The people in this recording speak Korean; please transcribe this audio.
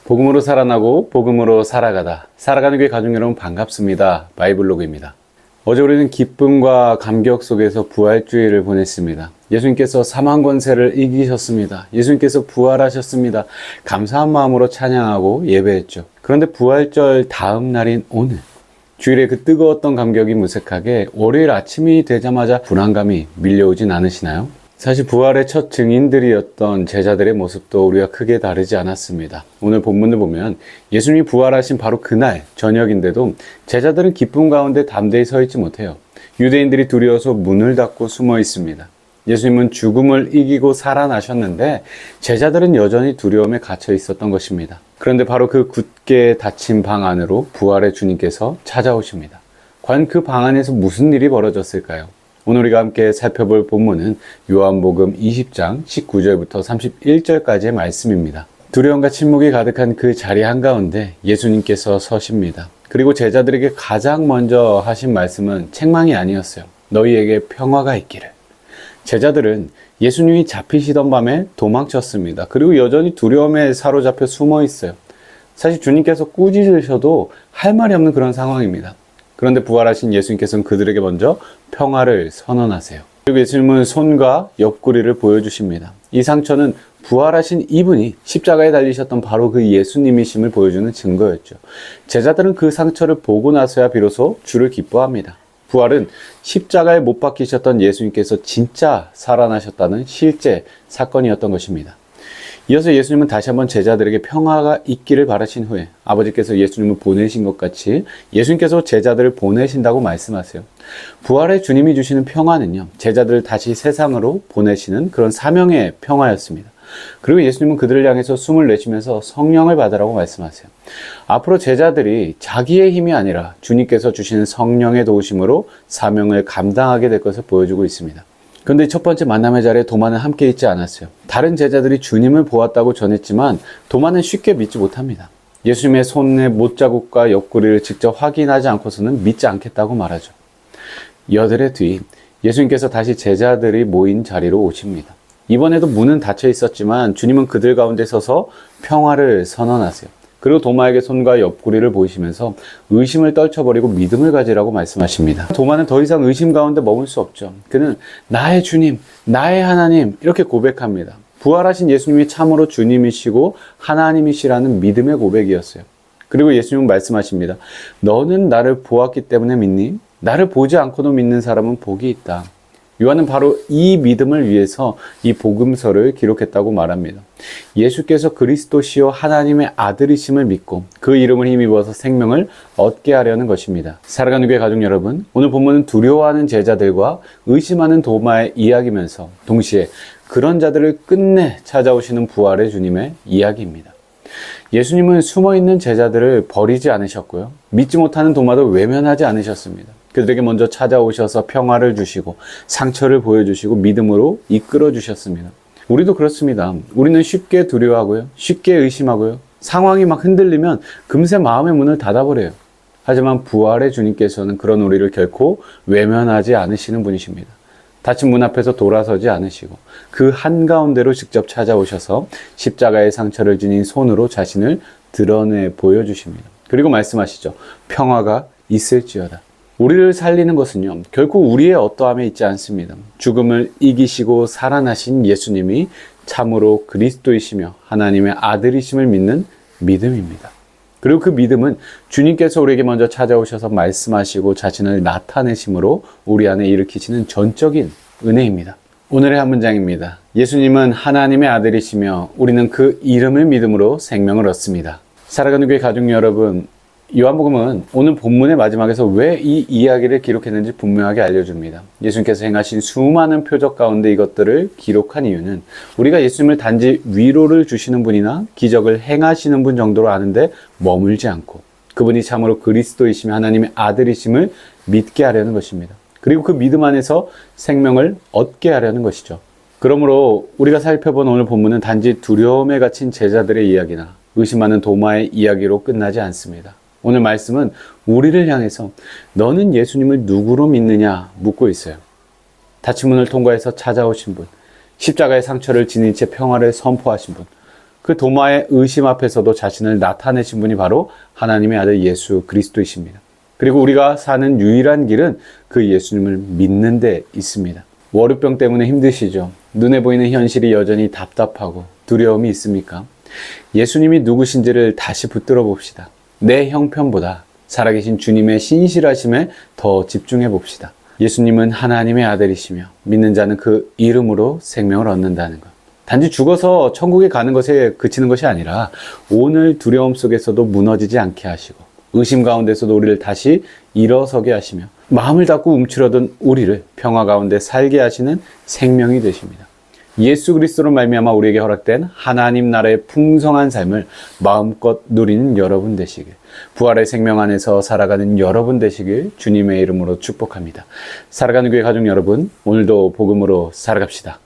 복음으로 살아나고 복음으로 살아가다. 살아가는 교회 가족 여러분 반갑습니다. 바이블로그입니다. 어제 우리는 기쁨과 감격 속에서 부활주의를 보냈습니다. 예수님께서 사망 권세를 이기셨습니다. 예수님께서 부활하셨습니다. 감사한 마음으로 찬양하고 예배했죠. 그런데 부활절 다음 날인 오늘, 주일에 그 뜨거웠던 감격이 무색하게 월요일 아침이 되자마자 불안감이 밀려오진 않으시나요? 사실 부활의 첫 증인들이었던 제자들의 모습도 우리가 크게 다르지 않았습니다. 오늘 본문을 보면 예수님이 부활하신 바로 그날 저녁인데도 제자들은 기쁨 가운데 담대히 서 있지 못해요. 유대인들이 두려워서 문을 닫고 숨어 있습니다. 예수님은 죽음을 이기고 살아나셨는데 제자들은 여전히 두려움에 갇혀 있었던 것입니다. 그런데 바로 그 굳게 닫힌 방 안으로 부활의 주님께서 찾아오십니다. 과연 그 방 안에서 무슨 일이 벌어졌을까요? 오늘 우리가 함께 살펴볼 본문은 요한복음 20장 19절부터 31절까지의 말씀입니다. 두려움과 침묵이 가득한 그 자리 한가운데 예수님께서 서십니다. 그리고 제자들에게 가장 먼저 하신 말씀은 책망이 아니었어요. 너희에게 평화가 있기를. 제자들은 예수님이 잡히시던 밤에 도망쳤습니다. 그리고 여전히 두려움에 사로잡혀 숨어 있어요. 사실 주님께서 꾸짖으셔도 할 말이 없는 그런 상황입니다. 그런데 부활하신 예수님께서는 그들에게 먼저 평화를 선언하세요. 그리고 예수님은 손과 옆구리를 보여주십니다. 이 상처는 부활하신 이분이 십자가에 달리셨던 바로 그 예수님이심을 보여주는 증거였죠. 제자들은 그 상처를 보고 나서야 비로소 주를 기뻐합니다. 부활은 십자가에 못 박히셨던 예수님께서 진짜 살아나셨다는 실제 사건이었던 것입니다. 이어서 예수님은 다시 한번 제자들에게 평화가 있기를 바라신 후에 아버지께서 예수님을 보내신 것 같이 예수님께서 제자들을 보내신다고 말씀하세요. 부활의 주님이 주시는 평화는요, 제자들을 다시 세상으로 보내시는 그런 사명의 평화였습니다. 그리고 예수님은 그들을 향해서 숨을 내쉬면서 성령을 받으라고 말씀하세요. 앞으로 제자들이 자기의 힘이 아니라 주님께서 주시는 성령의 도우심으로 사명을 감당하게 될 것을 보여주고 있습니다. 그런데 첫 번째 만남의 자리에 도마는 함께 있지 않았어요. 다른 제자들이 주님을 보았다고 전했지만 도마는 쉽게 믿지 못합니다. 예수님의 손의 못자국과 옆구리를 직접 확인하지 않고서는 믿지 않겠다고 말하죠. 여들의 뒤 예수님께서 다시 제자들이 모인 자리로 오십니다. 이번에도 문은 닫혀 있었지만 주님은 그들 가운데 서서 평화를 선언하세요. 그리고 도마에게 손과 옆구리를 보이시면서 의심을 떨쳐버리고 믿음을 가지라고 말씀하십니다. 도마는 더 이상 의심 가운데 머물 수 없죠. 그는 나의 주님, 나의 하나님 이렇게 고백합니다. 부활하신 예수님이 참으로 주님이시고 하나님이시라는 믿음의 고백이었어요. 그리고 예수님은 말씀하십니다. 너는 나를 보았기 때문에 믿니? 나를 보지 않고도 믿는 사람은 복이 있다. 요한은 바로 이 믿음을 위해서 이 복음서를 기록했다고 말합니다. 예수께서 그리스도시요 하나님의 아들이심을 믿고 그 이름을 힘입어서 생명을 얻게 하려는 것입니다. 살아가는 교회 가족 여러분, 오늘 본문은 두려워하는 제자들과 의심하는 도마의 이야기면서 동시에 그런 자들을 끝내 찾아오시는 부활의 주님의 이야기입니다. 예수님은 숨어있는 제자들을 버리지 않으셨고요. 믿지 못하는 도마도 외면하지 않으셨습니다. 그들에게 먼저 찾아오셔서 평화를 주시고 상처를 보여주시고 믿음으로 이끌어 주셨습니다. 우리도 그렇습니다. 우리는 쉽게 두려워하고요. 쉽게 의심하고요. 상황이 막 흔들리면 금세 마음의 문을 닫아버려요. 하지만 부활의 주님께서는 그런 우리를 결코 외면하지 않으시는 분이십니다. 닫힌 문 앞에서 돌아서지 않으시고 그 한가운데로 직접 찾아오셔서 십자가의 상처를 지닌 손으로 자신을 드러내 보여주십니다. 그리고 말씀하시죠. 평화가 있을지어다. 우리를 살리는 것은요, 결코 우리의 어떠함에 있지 않습니다. 죽음을 이기시고 살아나신 예수님이 참으로 그리스도이시며 하나님의 아들이심을 믿는 믿음입니다. 그리고 그 믿음은 주님께서 우리에게 먼저 찾아오셔서 말씀하시고 자신을 나타내심으로 우리 안에 일으키시는 전적인 은혜입니다. 오늘의 한 문장입니다. 예수님은 하나님의 아들이시며 우리는 그 이름을 믿음으로 생명을 얻습니다. 살아가는 교회 가족 여러분, 요한복음은 오늘 본문의 마지막에서 왜 이 이야기를 기록했는지 분명하게 알려줍니다. 예수님께서 행하신 수많은 표적 가운데 이것들을 기록한 이유는 우리가 예수님을 단지 위로를 주시는 분이나 기적을 행하시는 분 정도로 아는데 머물지 않고 그분이 참으로 그리스도이시며 하나님의 아들이심을 믿게 하려는 것입니다. 그리고 그 믿음 안에서 생명을 얻게 하려는 것이죠. 그러므로 우리가 살펴본 오늘 본문은 단지 두려움에 갇힌 제자들의 이야기나 의심하는 도마의 이야기로 끝나지 않습니다. 오늘 말씀은 우리를 향해서 너는 예수님을 누구로 믿느냐 묻고 있어요. 닫힌 문을 통과해서 찾아오신 분, 십자가의 상처를 지닌 채 평화를 선포하신 분, 그 그 도마의 의심 앞에서도 자신을 나타내신 분이 바로 하나님의 아들 예수 그리스도이십니다. 그리고 우리가 사는 유일한 길은 그 예수님을 믿는 데 있습니다. 월요병 때문에 힘드시죠? 눈에 보이는 현실이 여전히 답답하고 두려움이 있습니까? 예수님이 누구신지를 다시 붙들어 봅시다. 내 형편보다 살아계신 주님의 신실하심에 더 집중해 봅시다. 예수님은 하나님의 아들이시며 믿는 자는 그 이름으로 생명을 얻는다는 것. 단지 죽어서 천국에 가는 것에 그치는 것이 아니라 오늘 두려움 속에서도 무너지지 않게 하시고 의심 가운데서도 우리를 다시 일어서게 하시며 마음을 닫고 움츠러든 우리를 평화 가운데 살게 하시는 생명이 되십니다. 예수 그리스도로 말미암아 우리에게 허락된 하나님 나라의 풍성한 삶을 마음껏 누리는 여러분 되시길, 부활의 생명 안에서 살아가는 여러분 되시길 주님의 이름으로 축복합니다. 살아가는 교회 가족 여러분, 오늘도 복음으로 살아갑시다.